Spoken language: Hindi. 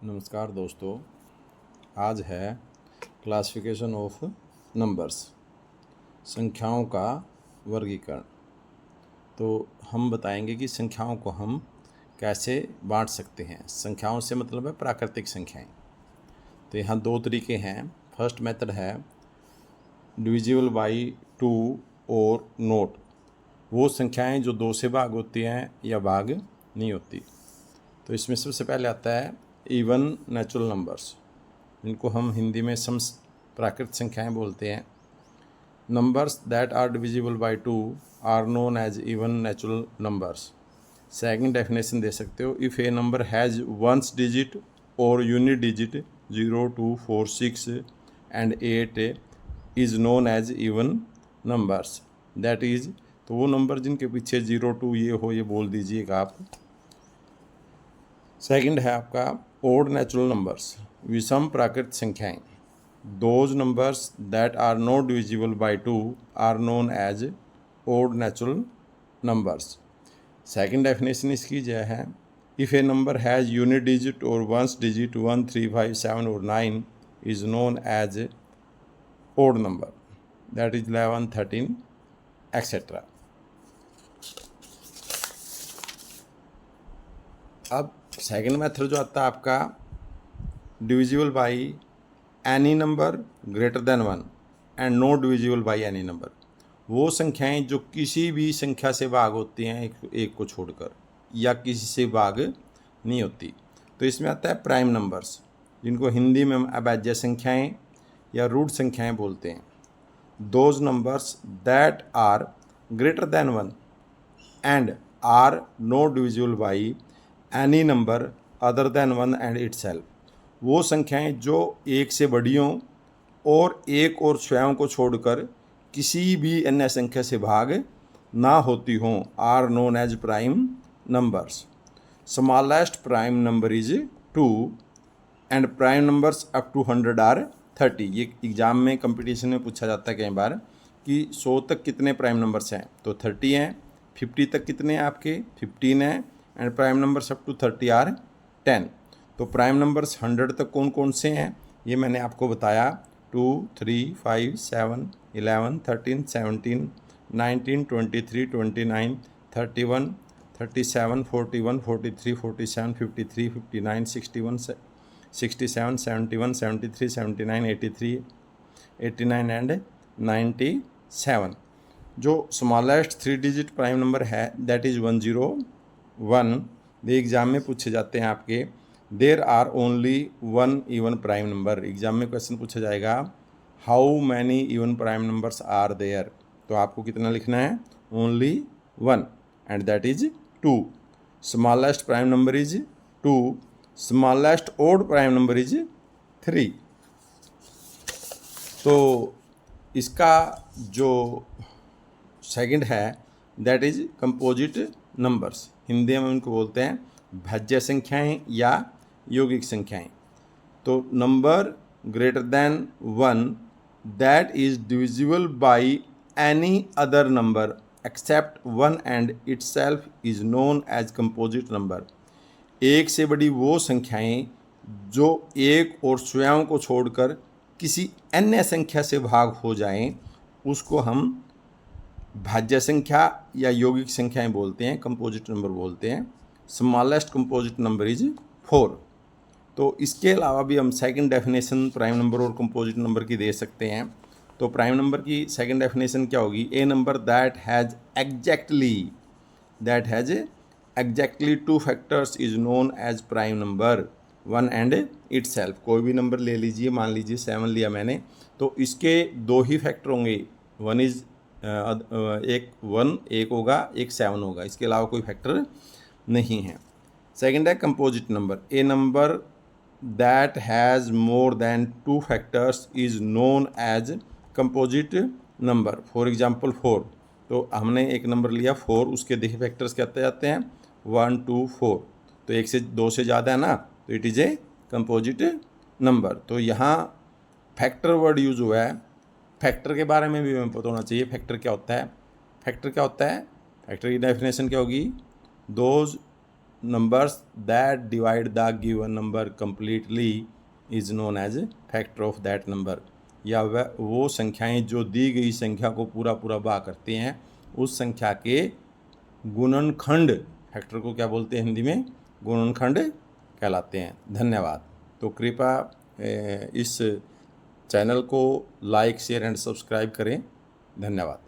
नमस्कार दोस्तों, आज है क्लासिफिकेशन ऑफ नंबर्स, संख्याओं का वर्गीकरण। तो हम बताएंगे कि संख्याओं को हम कैसे बांट सकते हैं। संख्याओं से मतलब है प्राकृतिक संख्याएं। तो यहाँ दो तरीके हैं। फर्स्ट मेथड है डिविजिबल बाई 2 और नोट। वो संख्याएं जो 2 से भाग होती हैं या भाग नहीं होती। तो इसमें सबसे पहले आता है इवन नेचुरल नंबर्स, जिनको हम हिंदी में प्राकृत संख्याएं बोलते हैं। Numbers that are divisible by 2 are known as even natural numbers. Second definition दे सकते हो, if a number has ones digit और unit digit 0, 2, 4, 6 and 8 is known as even numbers. That is, तो वो नंबर जिनके पीछे 0, 2 ये हो, ये बोल दीजिएगा आप। सेकंड है आपका ओड नेचुरल नंबर्स, विषम प्राकृत संख्याएं। Those numbers that are not divisible by 2 are known as odd natural numbers. Second definition इसकी जो है, if a number has unit digit और वंस डिजिट 1, 3, 5, 7 और 9 is known as odd number. That is 11, 13 etcetera. अब सेकंड मेथड जो आता है आपका divisible by any number greater than 1 and not divisible by any number. वो संख्याएं जो किसी भी संख्या से भाग होती हैं एक को छोड़कर, या किसी से भाग नहीं होती। तो इसमें आता है प्राइम नंबर्स, जिनको हिंदी में हम अभाज्य संख्याएं या रूट संख्याएं बोलते हैं। Those numbers that are greater than 1 and are not divisible by any number other than 1 and itself. वो संख्याएं जो एक से बड़ी हों और एक और स्वयं को छोड़कर किसी भी अन्य संख्या से भाग ना होती हों, are known as prime numbers. Smallest prime number is 2 and prime numbers up to 100 are 30। ये एग्जाम में कंपटीशन में पूछा जाता है कई बार कि 100 तक कितने प्राइम नंबर्स हैं, तो 30 हैं। 50 तक कितने हैं आपके, 15 हैं। And prime numbers up to 30 are 10। तो प्राइम नंबर्स 100 तक कौन कौन से हैं ये मैंने आपको बताया। 2, 3, 5, 7, 11, 13, 17, 19, 23, 29, 31, 37, 41, 43, 47, 53, 59, 61, 67, 71, 73, 79, 83, 89 एंड 97। जो स्मॉलेस्ट 3 डिजिट प्राइम नंबर है दैट इज़ 101। ये एग्ज़ाम में पूछे जाते हैं आपके। There are only 1 even prime number. Exam में क्वेश्चन पूछा जाएगा how many even prime numbers are there, तो आपको कितना लिखना है, only 1 and that is 2। Smallest prime number is 2, smallest odd prime number is 3। तो इसका जो सेकंड है that is composite numbers. Hindi में उनको बोलते हैं भाज्य संख्याएं या यौगिक संख्याएं। तो number greater than 1 that is divisible by any other number except 1 and itself is known as composite number. एक से बड़ी वो संख्याएं जो एक और स्वयं को छोड़कर किसी अन्य संख्या से भाग हो जाएं, उसको हम भाज्य संख्या या यौगिक संख्याएं बोलते हैं, कंपोजिट नंबर बोलते हैं। Smallest composite number is 4। तो इसके अलावा भी हम सेकंड डेफिनेशन प्राइम नंबर और कंपोजिट नंबर की दे सकते हैं। तो प्राइम नंबर की सेकंड डेफिनेशन क्या होगी, a number that has exactly 2 factors is known as prime number 1 and itself. कोई भी नंबर ले लीजिए, मान लीजिए 7 लिया मैंने, तो इसके 2 ही फैक्टर होंगे। 1 इज एक 1 एक होगा, एक 7 होगा, इसके अलावा कोई फैक्टर नहीं है। सेकंड है composite number, a number that has more than 2 factors is known as composite number. For example 4, तो हमने एक नंबर लिया 4, उसके देखिए फैक्टर्स कहते जाते हैं 1, 2, 4। तो 1 से 2 से ज़्यादा है ना, तो it is a composite number. तो यहाँ फैक्टर वर्ड यूज हुआ है। फैक्टर के बारे में भी हमें पता होना चाहिए, फैक्टर क्या होता है। फैक्टर क्या होता है, फैक्टर की डेफिनेशन क्या होगी, those numbers that divide the given number completely is known as factor of that number, या वह वो संख्याएं जो दी गई संख्या को पूरा पूरा भाग करते हैं उस संख्या के गुणनखंड, फैक्टर को क्या बोलते हैं हिंदी में, गुणनखंड कहलाते हैं। धन्यवाद। तो कृपया इस चैनल को लाइक शेयर एंड सब्सक्राइब करें। धन्यवाद।